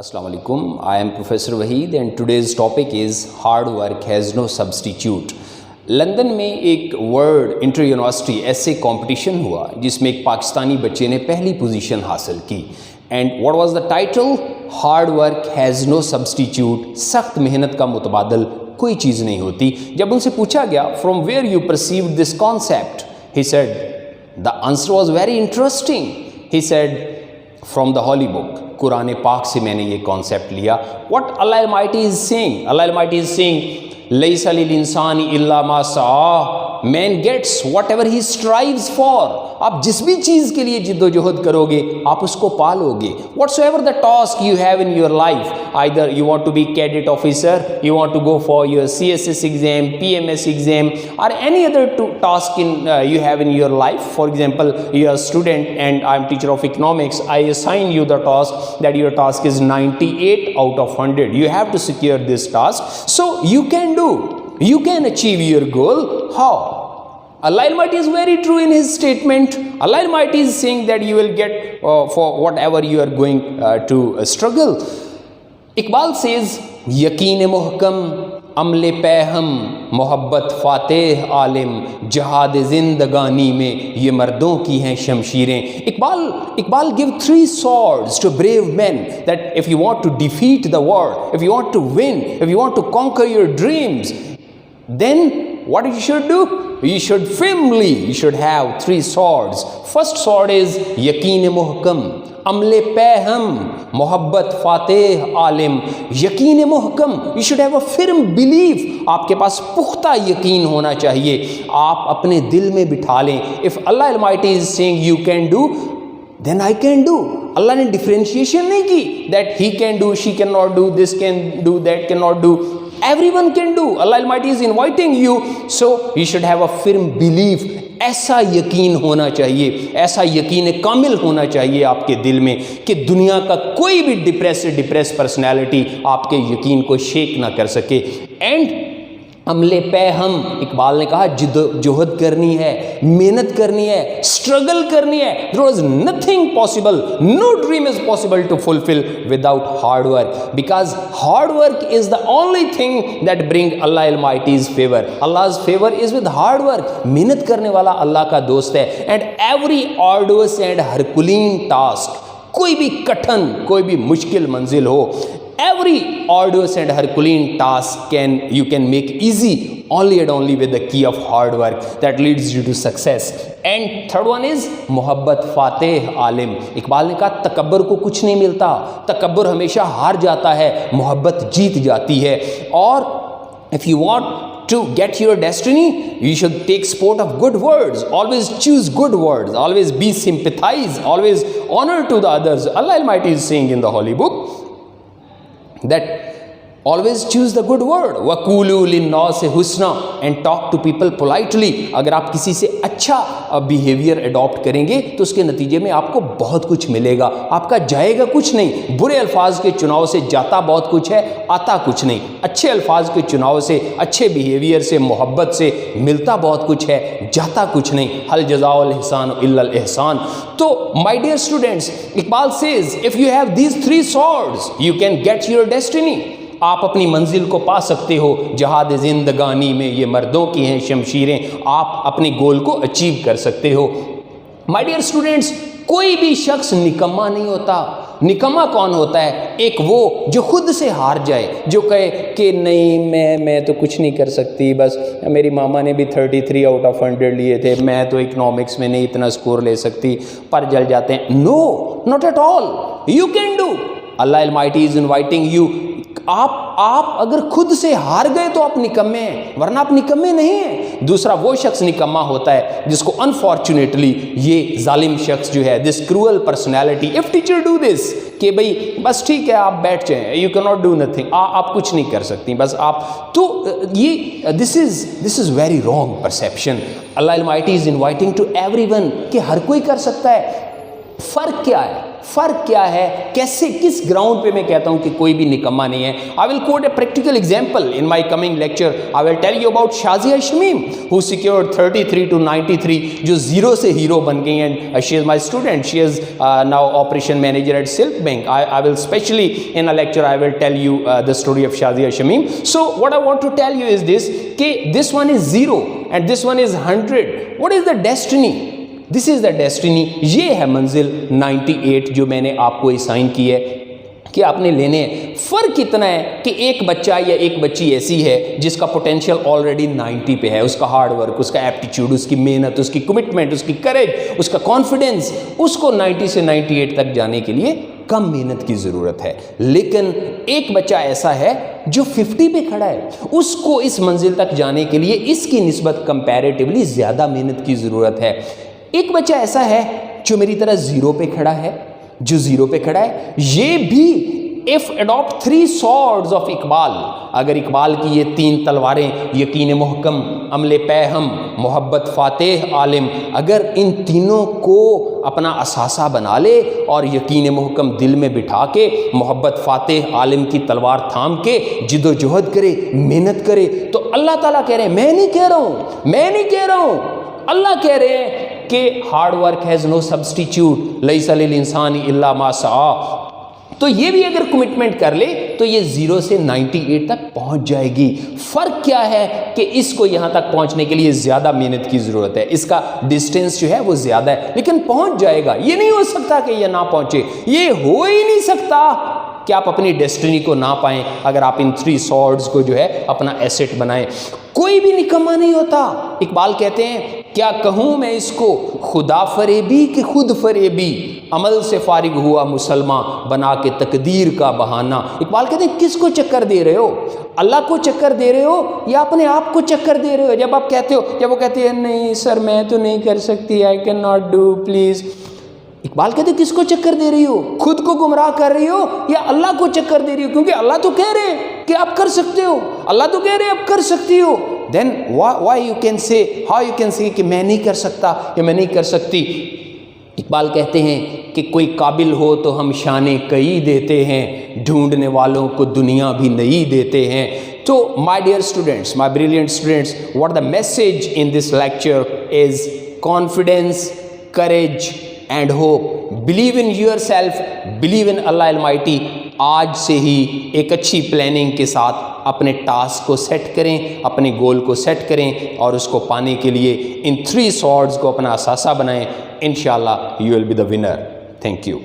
Assalamu alaikum. I am Professor Waheed and today's topic is hard work has no substitute. London میں ایک world inter university ایسے competition ہوا جس میں ایک پاکستانی بچے نے پہلی پوزیشن حاصل کی and what was the title? Hard work has no substitute. سخت محنت کا متبادل کوئی چیز نہیں ہوتی. جب ان سے پوچھا گیا from where you perceive this concept, he said the answer was very interesting. He said from the holy book, Quran پاک سے میں نے یہ کانسیپٹ لیا. What Allah almighty is saying? Allah almighty is saying لیس للانسان الا ما سعى، man gets whatever he strives for. آپ جس بھی چیز کے لیے جد و جہد کرو گے آپ اس کو پالو گے. Whatsoever the task you have in your life, either you want to be cadet officer, you want to go for your CSS exam, PMS exam, اور any other task you have in your life. For example, you are a student and I am teacher of economics. I assign you the task that your task is 98 out of 100. You have to secure this task. So you can achieve your goal. How? Allah Almighty is very true in His statement. Allah Almighty is saying that you will get for whatever you are going to struggle. Iqbal says, یقین محکم عمل پہم محبت فاتح عالم جہاد زندگانی میں یہ مردوں کی ہیں شمشیریں. Iqbal give 3 swords to brave men that if you want to defeat the war, if you want to win, if you want to conquer your dreams, then what you should do? You should have 3 swords. First sword is یقین محکم عمل پہم محبت فاتح عالم. یقین محکم، you should have a firm belief. آپ کے پاس پختہ یقین ہونا چاہیے. آپ اپنے دل میں بٹھا لیں if Allah Almighty is saying you can do, then I can do. اللہ نے ڈفرینشیشن نہیں کی that he can do, she cannot do, this can do, that cannot do. Everyone can do. Allah Almighty is inviting you, so you should have a firm belief. ایسا یقین ہونا چاہیے، ایسا یقین کامل ہونا چاہیے آپ کے دل میں کہ دنیا کا کوئی بھی ڈپریس پرسنالٹی آپ کے یقین کو شیک نہ کر سکے. اینڈ عمل پہم، اقبال نے کہا جہد کرنی ہے، محنت کرنی ہے، اسٹرگل کرنی ہے. there was nothing possible, no dream is possible to fulfill without hard work, because hard work is the only thing that bring Allah Almighty's favor. Allah's favor is with hard work. محنت کرنے والا اللہ کا دوست ہے. and every arduous and herculean task، کوئی بھی کٹھن، کوئی بھی مشکل منزل ہو، every arduous and herculean task you can make easy only and only with the key of hard work that leads you to success. And third one is محبت فاتح عالم. اقبال نے کہا تکبر کو کچھ نہیں ملتا، تکبر ہمیشہ ہار جاتا ہے، محبت جیت جاتی ہے. اور if you want to get your destiny, you should take sport of good words. Always choose good words. Always be sympathize. Always honor to the others. Allah Almighty is saying in the Holy Book that always choose the good word. وَقُولُوا لِلنَّاسِ حُسْنًا, and talk to people politely. اگر آپ کسی سے اچھا behaviour adapt کریں گے تو اس کے نتیجے میں آپ کو بہت کچھ ملے گا، آپ کا جائے گا کچھ نہیں. برے الفاظ کے چناؤ سے جاتا بہت کچھ ہے، آتا کچھ نہیں. اچھے الفاظ کے چناؤ سے، اچھے بیہیویئر سے، محبت سے ملتا بہت کچھ ہے، جاتا کچھ نہیں. حل جزاء الاحسان الا الاحسان. تو my dear students, Iqbal says if you have these 3 swords you can get your destiny. آپ اپنی منزل کو پا سکتے ہو. جہاد زندگانی میں یہ مردوں کی ہیں شمشیریں. آپ اپنے گول کو اچیو کر سکتے ہو. مائی ڈیئر اسٹوڈینٹس، کوئی بھی شخص نکما نہیں ہوتا. نکما کون ہوتا ہے؟ ایک وہ جو خود سے ہار جائے، جو کہے کہ نہیں میں تو کچھ نہیں کر سکتی، بس میری ماما نے بھی 33 آؤٹ آف 100 لیے تھے، میں تو اکنامکس میں نہیں اتنا سکور لے سکتی، پر جل جاتے ہیں. No, not at all. You can do. Allah almighty is inviting you. آپ اگر خود سے ہار گئے تو آپ نکمے ہیں، ورنہ آپ نکمے نہیں ہیں. دوسرا وہ شخص نکما ہوتا ہے جس کو انفارچونیٹلی یہ ظالم شخص جو ہے، this cruel personality, if teacher do this کہ بھئی بس ٹھیک ہے آپ بیٹھ جائیں، یو کی ناٹ ڈو نتھنگ، آپ کچھ نہیں کر سکتی بس آپ تو یہ this is very wrong perception. Allah almighty is inviting to everyone کہ ہر کوئی کر سکتا ہے. فرق کیا ہے؟ فرق کیا ہے, کیسے, کس گراؤنڈ پہ میں کہتا ہوں کہ کوئی بھی نکما نہیں ہے. I will quote a practical example in my coming lecture. I will tell you about Shazia Shamim, who secured 33 to 93, جو زیرو سے ہیرو بن گئی ہیں. She is my student. She is now operation manager at Silk Bank. I will specially in a lecture I will tell you the story of Shazia Shamim. So what I want to tell you is this, کہ this one is 0 and this one is 100. What is the destiny? This is the destiny. یہ ہے منزل 98 جو میں نے آپ کو assign کی ہے کہ آپ نے لینے ہیں. فرق اتنا ہے کہ ایک بچہ یا ایک بچی ایسی ہے جس کا پوٹینشیل آلریڈی 90 پہ ہے. اس کا ہارڈ ورک, اس کا ایپٹیچیوڈ, اس کی محنت, اس کی کمٹمنٹ, اس کی کریج, اس کا کانفیڈنس, اس کو 90 سے 98 تک جانے کے لیے کم محنت کی ضرورت ہے. لیکن ایک بچہ ایسا ہے جو 50 پہ کھڑا ہے, اس کو اس منزل تک جانے کے لیے اس کی نسبت کمپیریٹیولی زیادہ محنت کی ضرورت ہے. ایک بچہ ایسا ہے جو میری طرح 0 پہ کھڑا ہے, جو 0 پہ کھڑا ہے. یہ بھی if adopt 3 swords of Iqbal, اگر اقبال کی یہ 3 تلواریں, یقین محکم, عمل پیہم, محبت فاتح عالم, اگر ان تینوں کو اپنا اثاثہ بنا لے اور یقین محکم دل میں بٹھا کے محبت فاتح عالم کی تلوار تھام کے جد و جہد کرے, محنت کرے, تو اللہ تعالیٰ کہہ رہے ہیں, میں نہیں کہہ رہا ہوں, اللہ کہہ رہے ہیں کہ hard work has no substitute, لیس للانسان الا ما سعی. تو یہ بھی اگر کمٹمنٹ کر لے تو یہ 0 سے 98 تک پہنچ جائے گی. فرق کیا ہے کہ اس کو یہاں تک پہنچنے کے لیے زیادہ محنت کی ضرورت ہے, اس کا ڈسٹینس جو ہے وہ زیادہ ہے, لیکن پہنچ جائے گا. یہ نہیں ہو سکتا کہ یہ نہ پہنچے, یہ ہو ہی نہیں سکتا کہ آپ اپنی ڈیسٹنی کو نہ پائیں اگر آپ ان 3 سورڈز کو جو ہے اپنا ایسٹ بنائیں. کوئی بھی نکما نہیں ہوتا. اقبال کہتے ہیں, کیا کہوں میں اس کو خدا فریبی کہ خود فریبی, عمل سے فارغ ہوا مسلمان بنا کے تقدیر کا بہانہ. اقبال کہتے ہیں کس کو چکر دے رہے ہو, اللہ کو چکر دے رہے ہو یا اپنے آپ کو چکر دے رہے ہو؟ جب آپ کہتے ہو, جب وہ کہتے ہیں نہیں سر میں تو نہیں کر سکتی, I can not do please, Iqbal کہتے ہیں کس کو چکر دے رہی ہو, خود کو گمراہ کر رہی ہو یا اللہ کو چکر دے رہی ہو؟ کیونکہ اللہ تو کہہ رہے کہ آپ کر سکتے ہو, اللہ تو کہہ رہے آپ کر سکتی ہو. then why you can say, how you can say کہ میں نہیں کر سکتا یا میں نہیں کر سکتی. اقبال کہتے ہیں کہ کوئی قابل ہو تو ہم شان کئی دیتے ہیں, ڈھونڈنے والوں کو دنیا بھی نئی دیتے ہیں. So my dear students, my brilliant students, what the message in this lecture is confidence, courage and hope. Believe in yourself, believe in Allah Almighty. آج سے ہی ایک اچھی پلاننگ کے ساتھ اپنے ٹاسک کو سیٹ کریں, اپنے گول کو سیٹ کریں اور اس کو پانے کے لیے ان 3 سورڈز کو اپنا اثاثہ بنائیں. انشاءاللہ you will be the winner. Thank you.